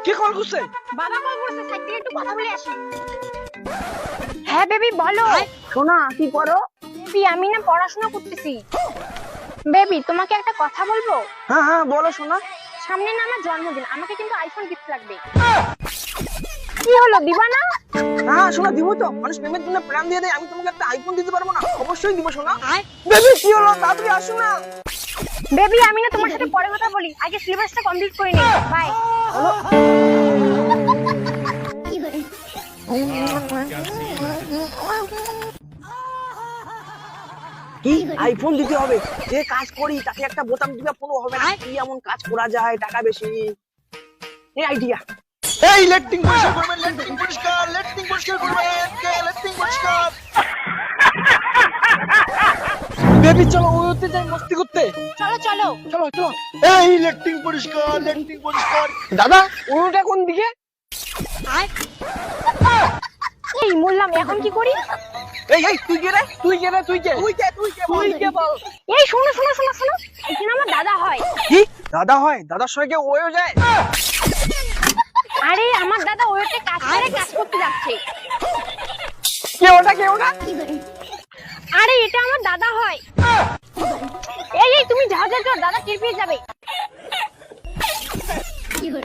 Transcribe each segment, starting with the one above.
কি কল করছে? বাবা কল করছে, সাইড থেকে একটু কথা বলে আসি। হ্যাঁ বেবি বলো। সোনা কি করো? বেবি আমি না পড়াশোনা করতেছি। বেবি তোমাকে একটা কথা বলবো? হ্যাঁ হ্যাঁ বলো সোনা। সামনে না আমার জন্মদিন, আমাকে কিন্তু আইফোন গিফট লাগবে। কি হলো, দিবা না? হ্যাঁ সোনা দিব তো, মানুষ প্রেমের জন্য প্রাণ দিয়ে দেয়, আমি তোমাকে একটা আইফোন দিতে পারবো না? অবশ্যই দিব সোনা। বেবি কি হলো, তাড়াতাড়ি আসো না। বেবি আমি না তোমার সাথে পরে কথা বলি, আগে সিলেবাসটা কমপ্লিট করে নিই। বাই। কি আইফোন দিতে হবে? যে কাজ করি তাকে একটা বোতাম টিপা পুরো হবে না? কি এমন কাজ করা যায় টাকা বেশি? এই আইডিয়া। এই লেট্রিন পরিষ্কার করবেন, লেট্রিন পরিষ্কার, লেট্রিন পরিষ্কার করবেন, লেট্রিন পরিষ্কার। বেবি চলো ওতে যাই মস্তি করতে। চলো চলো। চলো চলো। এই লেট্রিন পরিষ্কার, লেট্রিন পরিষ্কার। দাদা ওটা কোন দিকে? এই বললাম এখন কি করি? এই এই তুই কে রে? তুই কে রে? তুই কে? তুই কে? তুই কে? তুই কে বল? এই শোনো শোনো শোনো শোনো, এখানে আমার দাদা হয়। কি দাদা হয়? দাদার সঙ্গে কেউ ওয়েও যায়? আরে আমার দাদা ওইতে কাজ করে কাজ করতে যাচ্ছে। কে ওটা? কে ওটা? আরে এটা আমার দাদা হয়। এই এই তুমি যাও যাও যাও, দাদা টের পেয়ে যাবে।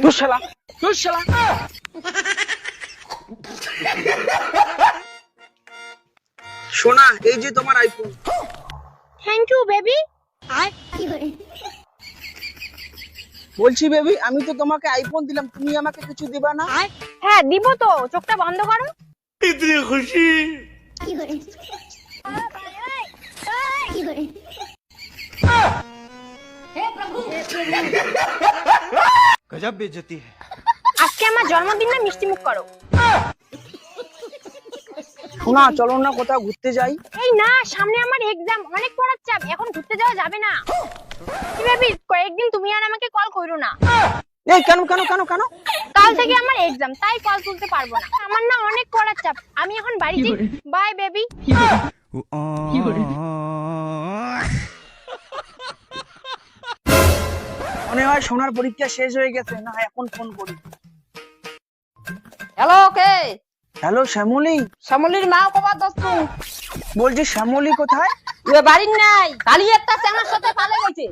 তুই শালা, তুই শালা। সোনা এই যে তোমার আইফোন। Thank you baby. বলছি বেবি আমি তো তোমাকে আইফোন দিলাম, তুমি আমাকে কিছু দিবা না? হ্যাঁ দিব তো, চোখটা বন্ধ করো। ইতনি খুশি। गजब बेइज्जती है। আজকে আমার জন্মদিন না, মিষ্টি মুখ করো। সোনা চলো না কোথাও ঘুরতে যাই। এই না, সামনে আমার এক্সাম, অনেক পড়ার চাপ, এখন ঘুরতে যাওয়া যাবে না। কি বেবি কয়েকদিন তুমি আর আমাকে কল করো না। এই কেন কেন কেন কেন? কাল থেকে আমার এক্সাম, তাই কল তুলতে পারবো না। আমার না অনেক পড়ার চাপ, আমি এখন বাড়ি যাই। Bye baby. মনে হয় সোনার পরীক্ষা শেষ হয়ে গেছে, না এখন ফোন করি। হ্যালো কে? হ্যালো শ্যামলী। শ্যামলির মা কবার দোস্ত? বলছি শ্যামলী কোথায়? এ বাড়ির নাই, কালি একটা চ্যাংড়ার সাথে পালে গেছে।